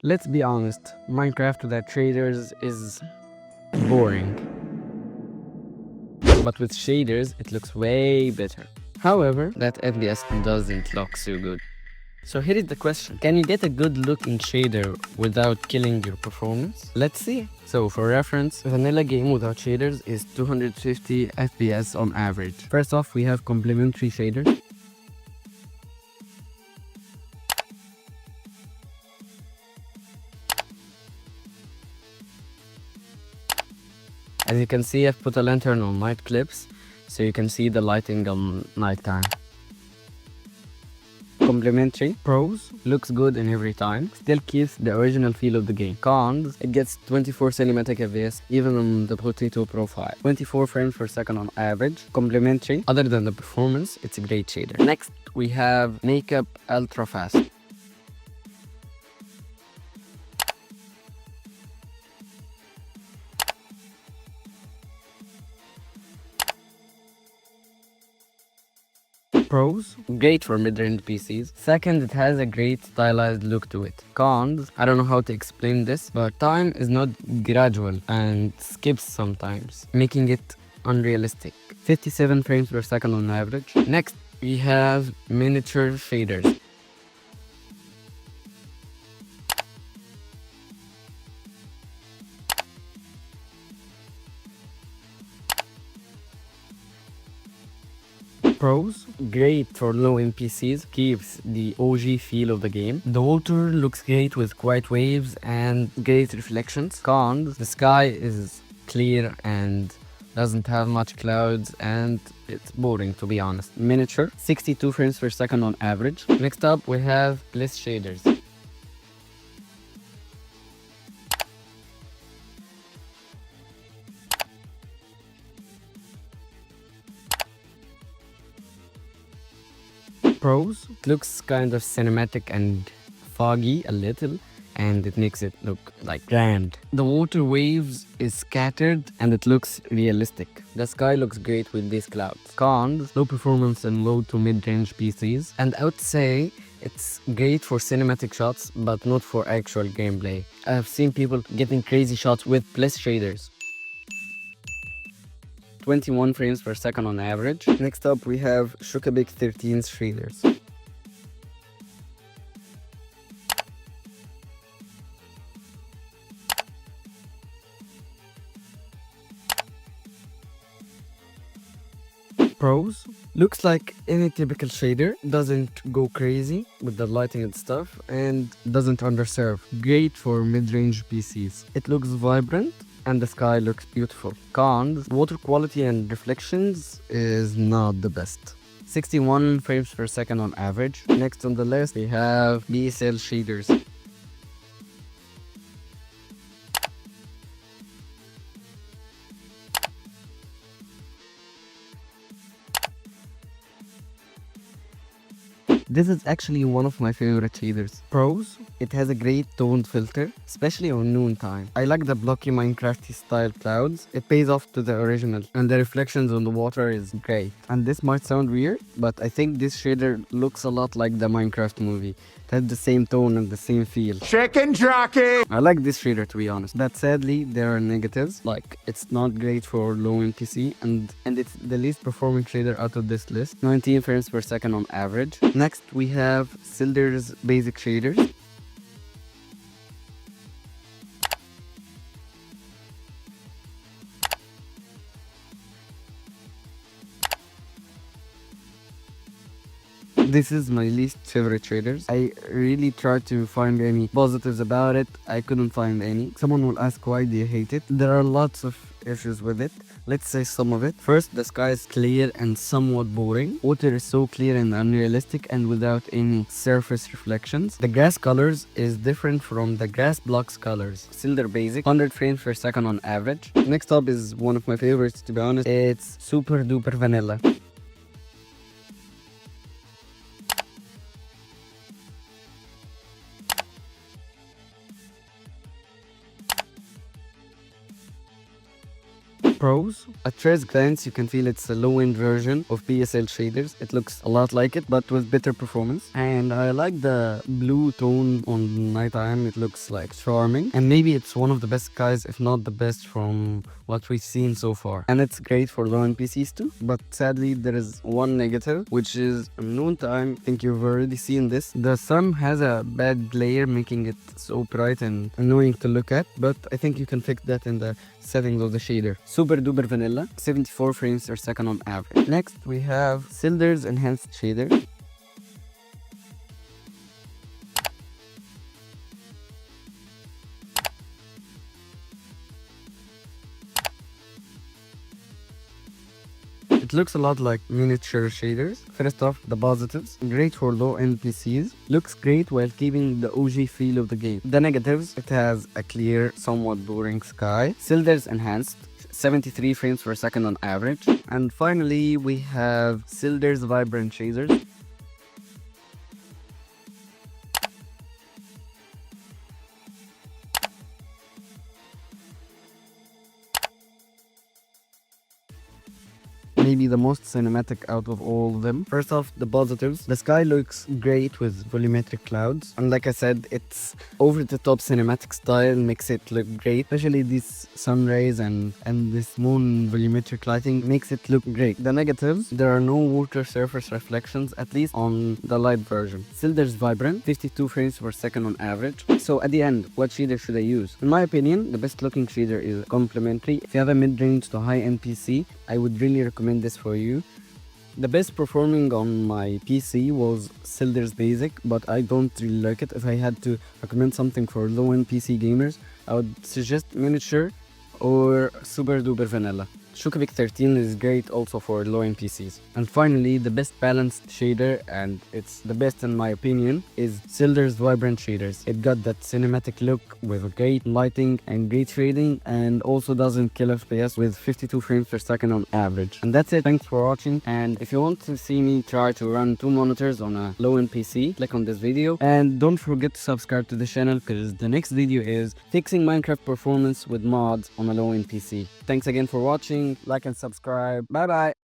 Let's be honest, Minecraft without shaders is boring. But with shaders, it looks way better. However, that FPS doesn't look so good. So here is the question. Can you get a good looking shader without killing your performance? Let's see. So for reference, a vanilla game without shaders is 250 FPS on average. First off, we have complementary shaders. As you can see, I've put a lantern on night clips, so you can see the lighting on nighttime. Complementary pros, looks good in every time, still keeps the original feel of the game. Cons, it gets 24 cinematic FPS even on the potato profile, 24 frames per second on average. Complementary, other than the performance, it's a great shader. Next, we have Makeup Ultrafast. Pros, great for mid-range PCs. Second, it has a great stylized look to it. Cons, I don't know how to explain this, but time is not gradual and skips sometimes, making it unrealistic. 57 frames per second on average. Next, we have miniature shaders. Pros, great for low-end PCs, keeps the OG feel of the game. The water looks great with quiet waves and great reflections. Cons, the sky is clear and doesn't have much clouds and it's boring, to be honest. Miniature, 62 frames per second on average. Next up, we have Bliss shaders. Pros, it looks kind of cinematic and foggy a little, and it makes it look like grand. The water waves is scattered and it looks realistic. The sky looks great with these clouds. Cons, low performance and low to mid-range PCs, and I would say it's great for cinematic shots but not for actual gameplay. I've seen people getting crazy shots with Bliss shaders. 21 frames per second on average. Next up, we have Shokabik 13 shaders. Pros, looks like any typical shader, doesn't go crazy with the lighting and stuff, and doesn't underserve. Great for mid-range PCs. It looks vibrant and the sky looks beautiful. Cons, water quality and reflections is not the best. 61 frames per second on average. Next on the list, we have BSL shaders. This is actually one of my favorite shaders. Pros, it has a great toned filter, especially on noontime. I like the blocky Minecrafty style clouds. It pays off to the original, and the reflections on the water is great. And this might sound weird, but I think this shader looks a lot like the Minecraft movie. It has the same tone and the same feel. Chicken jockey! I like this shader, to be honest. But sadly, there are negatives. Like, it's not great for low-end PC, and it's the least performing shader out of this list. 19 frames per second on average. Next, we have Sildurs Basic shaders. This is my least favorite shaders. I really tried to find any positives about it. I couldn't find any. Someone will ask, why do you hate it? There are lots of issues with it. Let's say some of it. First, the sky is clear and somewhat boring. Water is so clear and unrealistic and without any surface reflections. The grass colors is different from the grass blocks colors. Sildurs Basic, 100 frames per second on average. Next up is one of my favorites, to be honest. It's Super Duper Vanilla. Pros. At first glance, you can feel it's a low-end version of PSL shaders. It looks a lot like it, but with better performance. And I like the blue tone on nighttime. It looks like charming. And maybe it's one of the best skies, if not the best from what we've seen so far. And it's great for low-end PCs too. But sadly, there is one negative, which is noontime. I think you've already seen this. The sun has a bad glare, making it so bright and annoying to look at. But I think you can fix that in the settings of the shader. Super duper vanilla, 74 frames per second on average. Next, we have Sildurs Enhanced shader. It looks a lot like miniature shaders. First off, the positives. Great for low-end PCs. Looks great while keeping the OG feel of the game. The negatives, it has a clear, somewhat boring sky. Sildurs Enhanced, 73 frames per second on average. And finally, we have Sildurs Vibrant shaders. Maybe the most cinematic out of all of them. First off, the positives. The sky looks great with volumetric clouds. And like I said, it's over-the-top cinematic style makes it look great. Especially these sun rays and this moon volumetric lighting makes it look great. The negatives, there are no water surface reflections, at least on the light version. Sildurs Vibrant, 52 frames per second on average. So at the end, what shader should I use? In my opinion, the best looking shader is Complementary. If you have a mid-range to high-end PC, I would really recommend this for you. The best performing on my PC was Sildurs Basic, but I don't really like it. If I had to recommend something for low-end PC gamers, I would suggest miniature or super duper vanilla. Shukavik 13 is great also for low-end PCs. And finally, the best balanced shader, and it's the best in my opinion, is Sildurs Vibrant shaders. It got that cinematic look with great lighting and great shading, and also doesn't kill FPS with 52 frames per second on average. And that's it. Thanks for watching. And if you want to see me try to run 2 monitors on a low-end PC, click on this video. And don't forget to subscribe to the channel, because the next video is fixing Minecraft performance with mods on a low-end PC. Thanks again for watching. Like and subscribe. Bye bye.